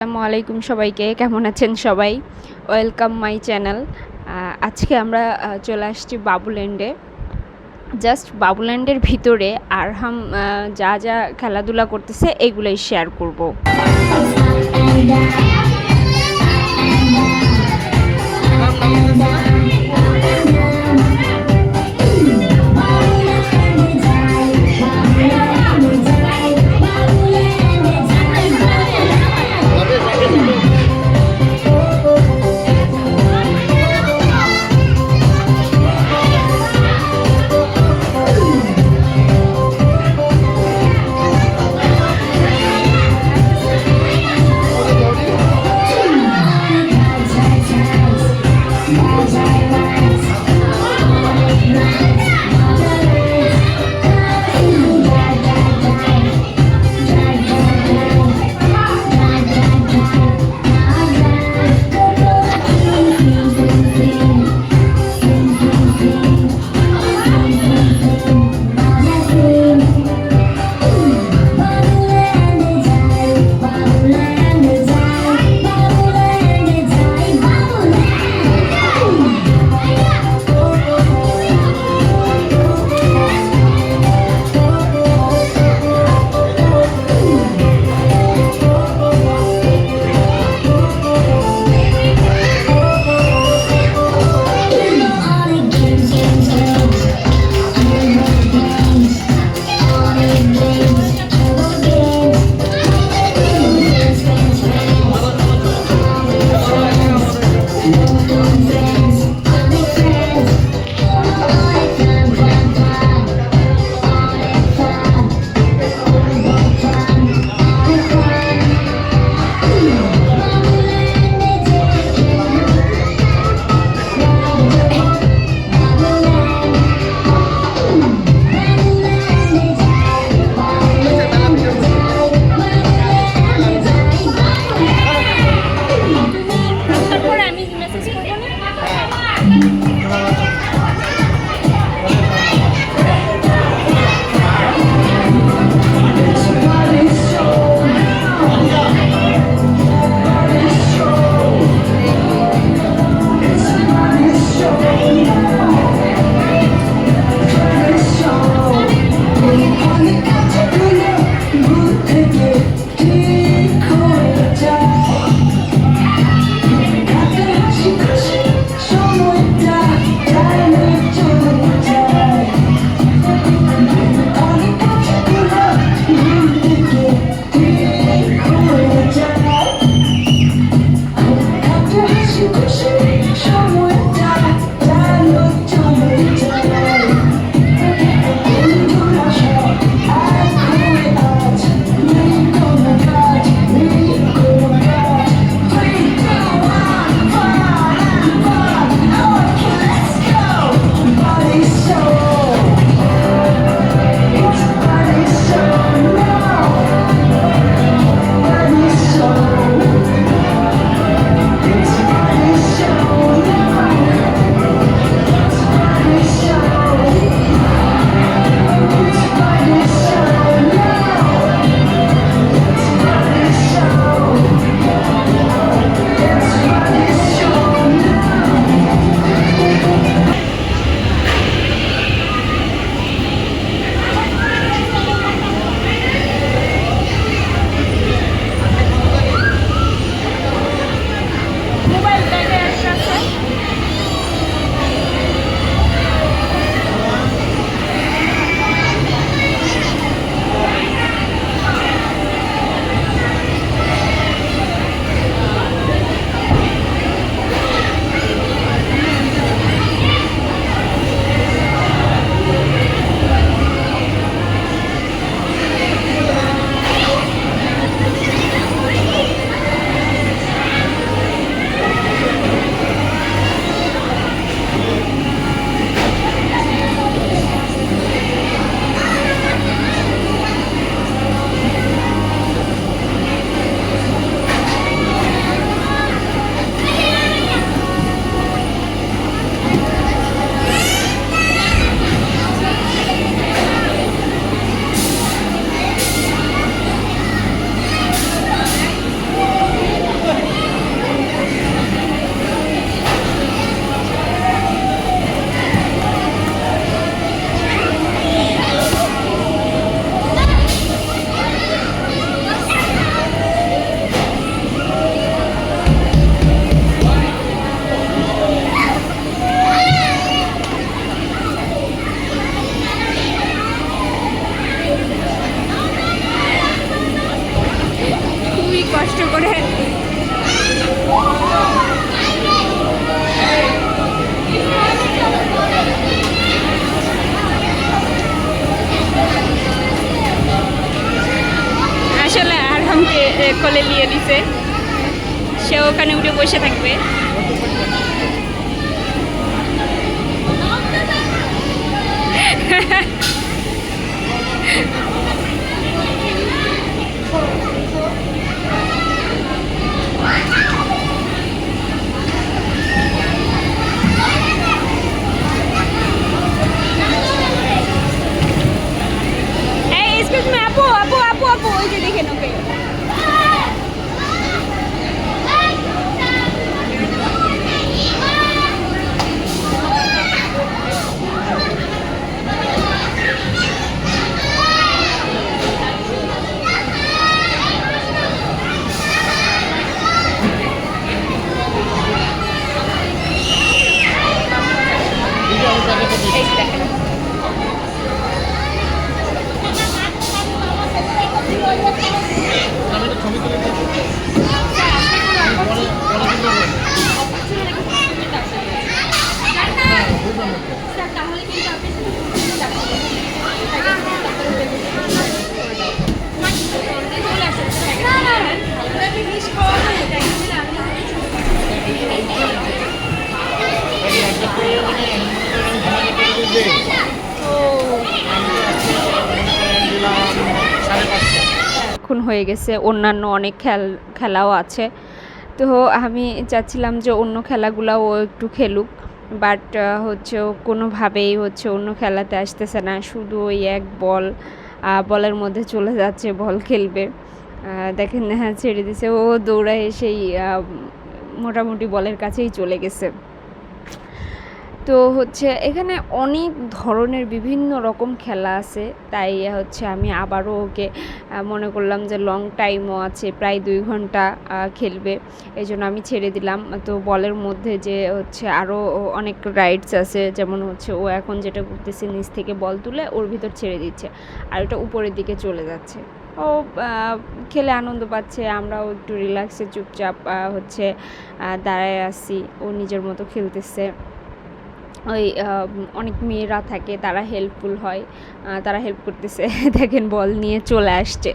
আসসালামু আলাইকুম সবাইকে, কেমন আছেন সবাই? Welcome my channel. আজকে আমরা চলে আসছি বাবুল্যান্ডে। জাস্ট বাবুল্যান্ডের ভিতরে আরহাম যা যা খেলাধুলা করতেছে এগুলোই শেয়ার করব। আসলে আরহামকে কোলে নিয়ে নিছে, সে ওখানে উঠে বসে থাকবে। আপু আপু আপু আপু ওই যে দেখেন ওকে। এখন হয়ে গেছে, অন্যান্য অনেক খেলাও আছে। তো আমি চাচ্ছিলাম যে অন্য খেলাগুলোও একটু খেলুক, বাট হচ্ছে কোনোভাবেই হচ্ছে অন্য খেলাতে আসতেছে না, শুধু ওই এক বলের মধ্যে চলে যাচ্ছে, বল খেলবে। দেখেন হ্যাঁ ছেড়ে দিছে, ও দৌড়ায় সেই মোটামুটি বলের কাছেই চলে গেছে। তো হচ্ছে এখানে অনেক ধরনের বিভিন্ন রকম খেলা আছে, তাই হচ্ছে আমি আবারও ওকে মনে করলাম যে লং টাইমও আছে, প্রায় 2 ঘন্টা খেলবে, এই জন্য আমি ছেড়ে দিলাম। তো বলের মধ্যে যে হচ্ছে আরও অনেক রাইডস আছে, যেমন হচ্ছে ও এখন যেটা করতেছে নিচ থেকে বল তুলে ওর ভিতর ছেড়ে দিচ্ছে, আর ওটা উপরের দিকে চলে যাচ্ছে। ও খেলে আনন্দ পাচ্ছে, আমরাও একটু রিল্যাক্সে চুপচাপ হচ্ছে দাঁড়ায় আছি, ও নিজের মতো খেলতেছে। ওই অনেক মেয়েরা থাকে, তারা হেল্পফুল হয়, তারা হেল্প করতেছে। দেখেন বল নিয়ে চলে আসছে।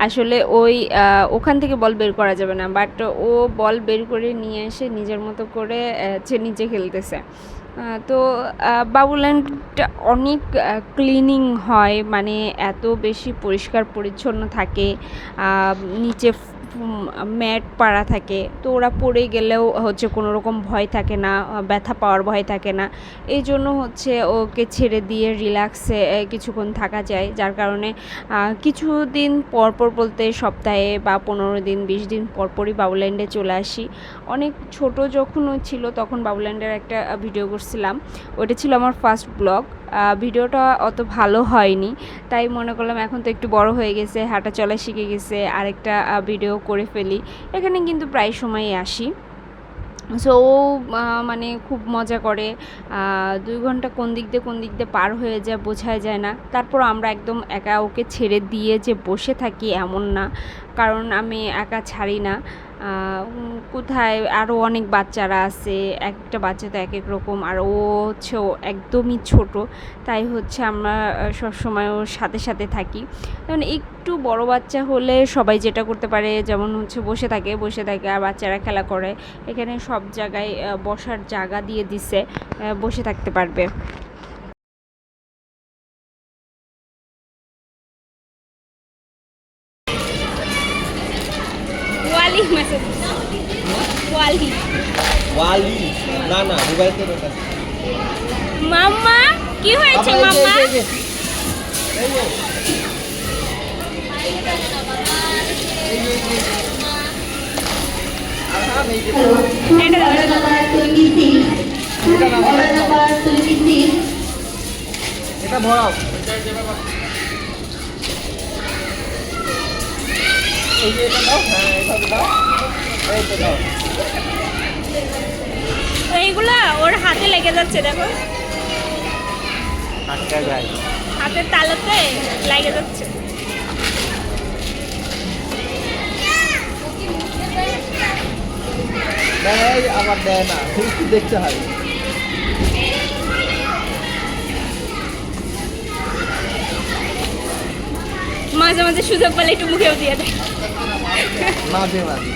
আসলে ওখান থেকে বল বের করা যাবে না, বাট ও বল বের করে নিয়ে এসে নিজের মতো করে নিচে খেলতেছে। তো বাবুল্যান্ডটা অনেক ক্লিনিং হয়, মানে এত বেশি পরিষ্কার পরিচ্ছন্ন থাকে, নিচে ম্যাট পাড়া থাকে, তো ওরা পড়ে গেলেও হচ্ছে কোনো রকম ভয় থাকে না, ব্যথা পাওয়ার ভয় থাকে না। এই জন্য হচ্ছে ওকে ছেড়ে দিয়ে রিল্যাক্সে কিছুক্ষণ থাকা যায়, যার কারণে কিছুদিন পরপর বলতে সপ্তাহে বা 15 দিন 20 দিন পরপরই বাবুল্যান্ডে চলে আসি। অনেক ছোট যখন ও ছিল তখন বাবুল্যান্ডের একটা ভিডিও করছিলাম, ওটা ছিল আমার ফার্স্ট ব্লগ। ভিডিওটা অত ভালো হয়নি, তাই মনে করলাম এখন তো একটু বড় হয়ে গেছে, হাঁটা চলা শিখে গেছে, আরেকটা ভিডিও করে ফেলি। এখানে কিন্তু প্রায় সময়ই আসি। সো মানে খুব মজা করে, 2 ঘন্টা কোন দিক দিয়ে পার হয়ে যায় বোঝাই যায় না। তারপর আমরা একদম একা ওকে ছেড়ে দিয়ে যে বসে থাকি এমন না, কারণ আমি একা ছাড়ি না। কোথায় আরও অনেক বাচ্চারা আছে, একটা বাচ্চা তো এক এক রকম, আর ও হচ্ছে একদমই ছোট, তাই হচ্ছে আমরা সবসময় ওর সাথে সাথে থাকি। যেমন একটু বড় বাচ্চা হলে সবাই যেটা করতে পারে, যেমন হচ্ছে বসে থাকে আর বাচ্চারা খেলা করে। এখানে সব জায়গায় বসার জায়গা দিয়ে দিছে, বসে থাকতে পারবে। মাম্মা কি হয়েছে মাম্মা? এটা ভরাও, এইগুলা ওর হাতে লেগে যাচ্ছে, দেখো হাতের তালুতে লেগে যাচ্ছে। দেয় আবার দেয় না, একটু দেখতে হয়। মাঝে মাঝে সুযোগ পেলে একটু মুখেও দিয়ে দেয়। মাঝে মাঝে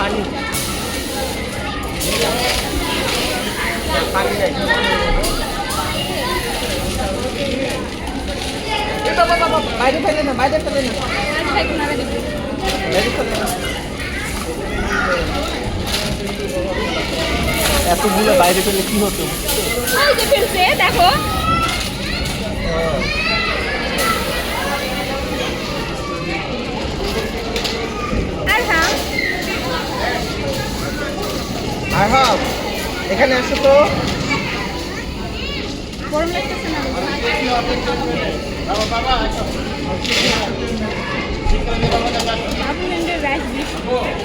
পানি পানি নাই। বাইরে ফেলে না, বাইরে ফেলে না, বাইরে ফেলে না। এতগুলো বাইরে ফেলে কি হতো? দেখো আরহাম এখানে আসো তো। গরম লাগতেছে না? বাবুল্যান্ডের রাইস বিস্কুট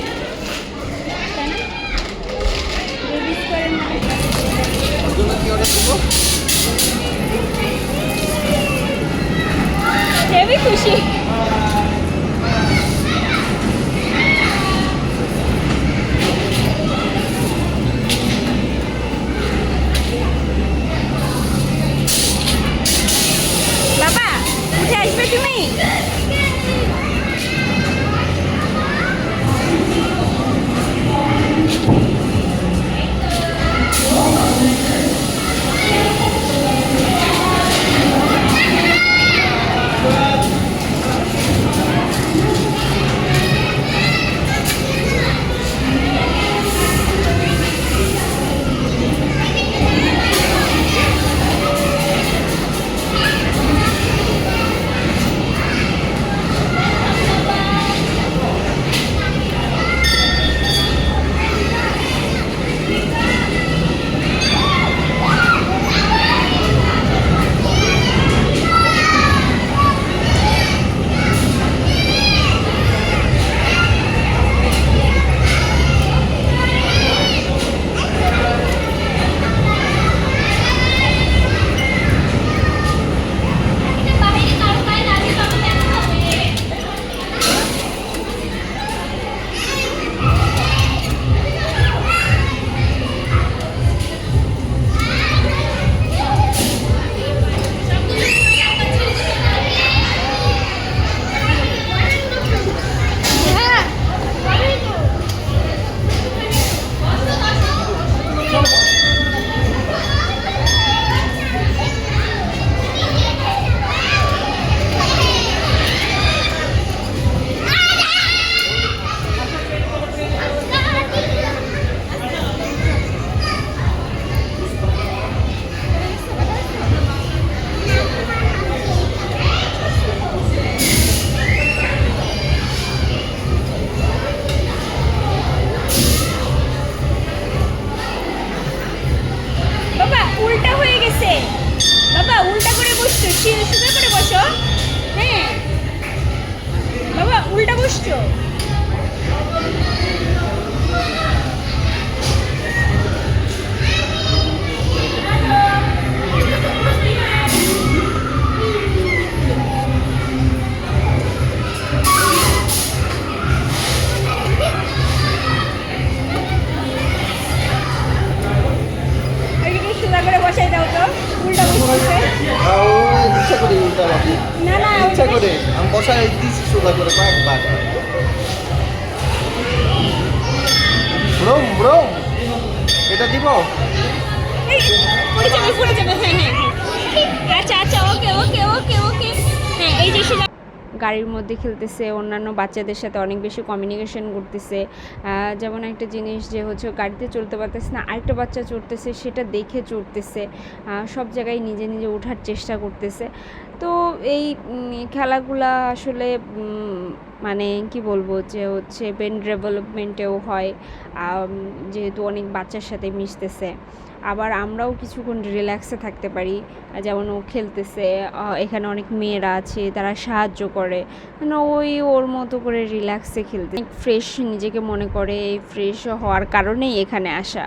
হেবি খুশি। বাবা উঠে আসবে তুমি? সোজা করে বসো। হ্যাঁ বাবা উল্টা বসছো। সোজা করে বসাই দাও তো, উল্টা বসছে। ইচ্ছা করে উল্টা বাকি না না ইচ্ছা করে আমি বসাই দিচ্ছি সোজা করে কয়েকবার। ব্রোম ব্রোম এটা দিব। পড়ে যাবে পড়ে যাবে। হ্যাঁ হ্যাঁ আচ্ছা আচ্ছা ওকে ওকে ওকে ওকে। হ্যাঁ এই যে গাড়ির মধ্যে খেলতেছে, অন্যান্য বাচ্চাদের সাথে অনেক বেশি কমিউনিকেশন করতেছে। যেমন একটা জিনিস যে হচ্ছে গাড়িতে চলতে পারতেছে না, আরেকটা বাচ্চা চড়তেছে, সেটা দেখে চড়তেছে, সব জায়গায় নিজে নিজে ওঠার চেষ্টা করতেছে। তো এই খেলাগুলা আসলে মানে কি বলবো যে হচ্ছে ব্রেন ডেভেলপমেন্টেও হয়, যেহেতু অনেক বাচ্চার সাথে মিশতেছে। আবার আমরাও কিছুক্ষণ রিল্যাক্সে থাকতে পারি, যেমন ও খেলতেছে, এখানে অনেক মেয়েরা আছে, তারা সাহায্য করে, মানে ওই ওর মতো করে রিল্যাক্সে খেলতে ফ্রেশ নিজেকে মনে করে। এই ফ্রেশ হওয়ার কারণেই এখানে আসা।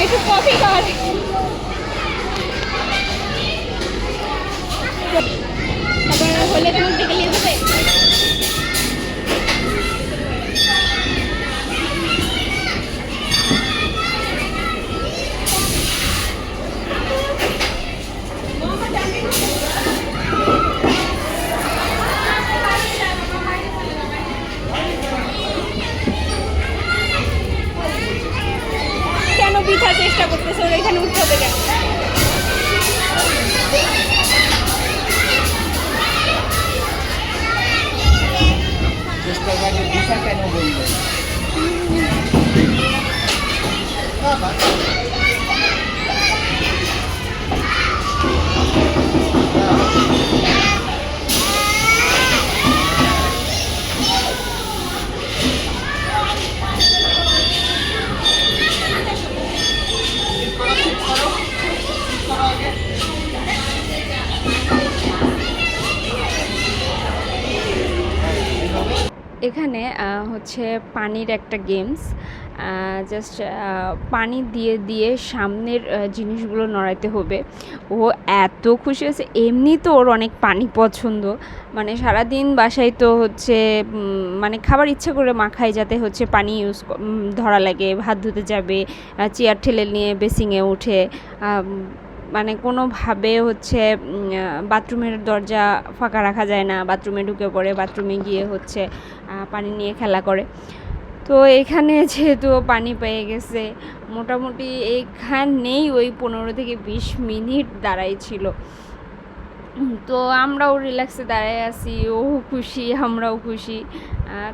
একটু কফি কর। তারপর হলে তোমার ডেকে নিয়ে যাবে। কেন পিঠার চেষ্টা করতেছো? ওর এখানে উঠতে হবে কেন? চেষ্টা করে দিশা কেন বললো? এখানে হচ্ছে পানির একটা গেমস, জাস্ট পানি দিয়ে দিয়ে সামনের জিনিসগুলো নড়াইতে হবে। ও এত খুশি হয়েছে। এমনি তো ওর অনেক পানি পছন্দ, মানে সারাদিন বাসায় তো হচ্ছে মানে খাবার ইচ্ছা করে মাখায়, যাতে হচ্ছে পানি ধরা লাগে, হাত ধুতে যাবে, চেয়ার ঠেলে নিয়ে বেসিংয়ে উঠে, মানে কোনোভাবে হচ্ছে বাথরুমের দরজা ফাঁকা রাখা যায় না, বাথরুমে ঢুকে পড়ে, বাথরুমে গিয়ে হচ্ছে পানি নিয়ে খেলা করে। তো এখানে যেহেতু পানি পেয়ে গেছে, মোটামুটি এইখানেই ওই 15 থেকে 20 মিনিট দাঁড়াই ছিল। তো আমরাও রিল্যাক্সে দাঁড়ায় আছি, ও খুশি, আমরাও খুশি।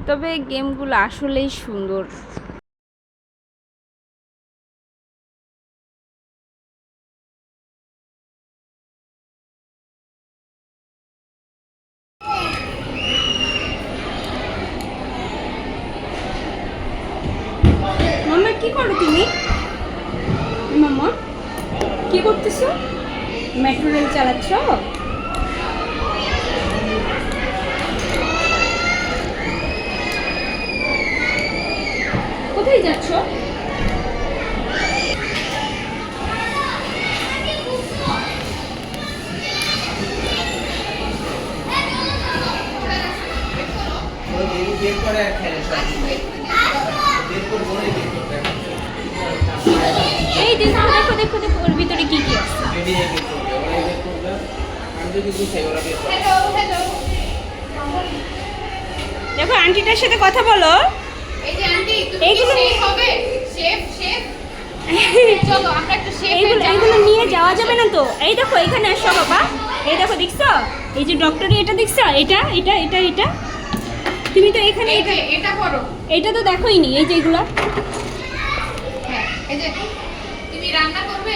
তবে গেমগুলো আসলেই সুন্দর। মামা কি করো তুমি? মামা কি করতেছো? মেট্রো রেল চালাচ্ছ? কোথায় যাচ্ছ? বের করে আর খেলে সব বের করে বলে বের করতে এই দেখো দেখো দেখো দেখো ওর ভিতরে কি কি আছে। বেরিয়ে বের করবে ওরা বের করবে আমি যদি গুছাই ওরা বের করবে দেখো আন্টিটার সাথে কথা বলো। এই যে আন্টি তুমি এইগুলো- শেফ হবে শেফ চলো আমরা একটা শেফ এগুলো নিয়ে যাওয়া যাবে না তো। এই দেখো এখানে আসো বাবা, এই দেখো দেখছো এই যে ডক্টরি এটা দেখছো, এটা এটা এটা এটা তুমি তো এখানে এই এটা যে এটা করো এটা তো দেখোইনি। এই যে এগুলা হ্যাঁ এই যে তুমি রান্না করবে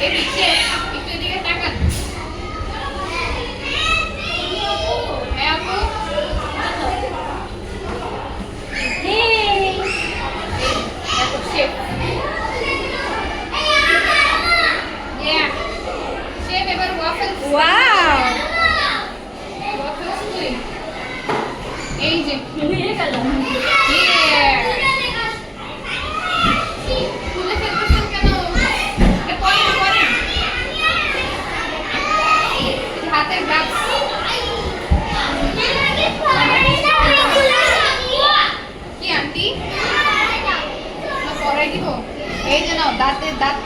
এদিকে একটু এদিকে তাকান হ্যাঁ আপু দেখো শেফ শেফ এবার ওয়াফেলস ওয়াও ওয়াফেলস তুই এই যে খুলে ফেলতেছেন কেন এটা পরেন পরেন হাতের গ্লাভস কি আন্টি পরাই দিব এই যে নাও দাঁতের দাঁত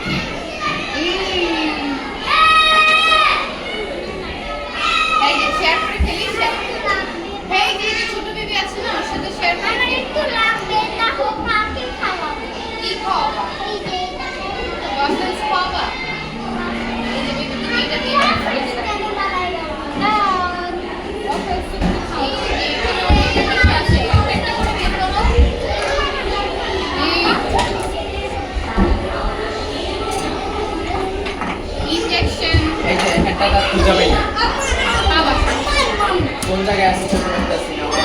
এই যে শেয়ার করে ফেলি শেয়ার এই যে ছোট বেবি আছে না ওর সাথে শেয়ার করে ফেলি। কি খাওয়াবা ওয়াফেলস খাওয়াবা এই যে বেবি তুমি এটা দিয়ে এই যে দেখো। ওয়াফেলস এই যে এখানে অনেক কিছু আছে একটা করে বের করো ইনজেকশন এই যে একটা দাঁত খুঁজাবে না আবার কোন জায়গায় আছে ছোট একটা সিনেমা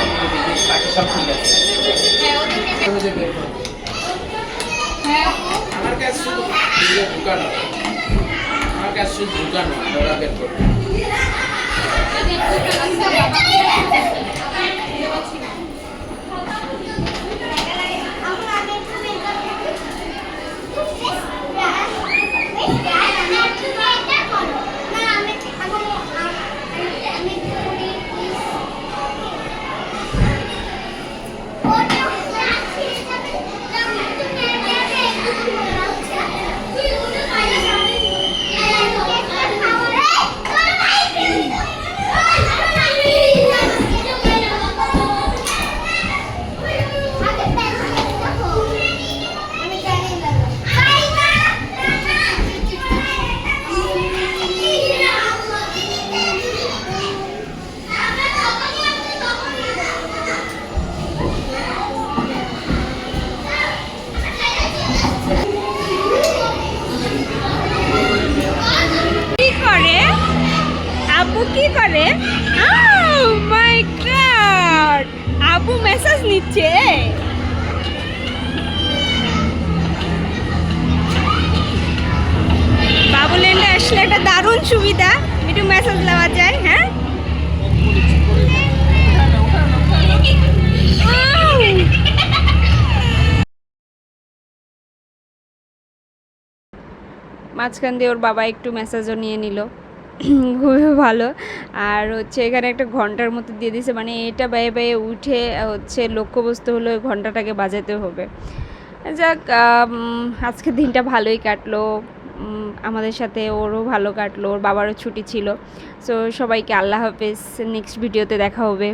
বাকি সব ঠিক আছে হ্যাঁ ওদেরকে বের- খুঁজে বের করো হ্যাঁ আপু আমার কাছে শুধু দিয়ে ঢুকানো আমার কাছে শুধু ঢুকানো ওরা বের করবে আচ্ছা বাবা কি করে আব্বু কি করে? মাই গড আব্বু মেসেজ নিচ্ছে। বাবুল্যান্ডে আসলে একটা দারুণ সুবিধা, একটু মেসেজ দেওয়া যায়। হ্যাঁ মাঝখান দিয়ে ওর বাবা একটু মেসেজও নিয়ে নিল, খুবই ভালো। আর হচ্ছে এখানে একটা ঘন্টার মতো দিয়ে দিয়েছে, মানে এটা বাইয়ে বাইয়ে উঠে হচ্ছে লক্ষ্যবস্তু হলো ওই ঘন্টাটাকে বাজাতে হবে। যাক আজকে দিনটা ভালোই কাটলো, আমাদের সাথে ওরও ভালো কাটলো, ওর বাবারও ছুটি ছিল। সো সবাইকে আল্লাহ হাফেজ, নেক্সট ভিডিওতে দেখা হবে।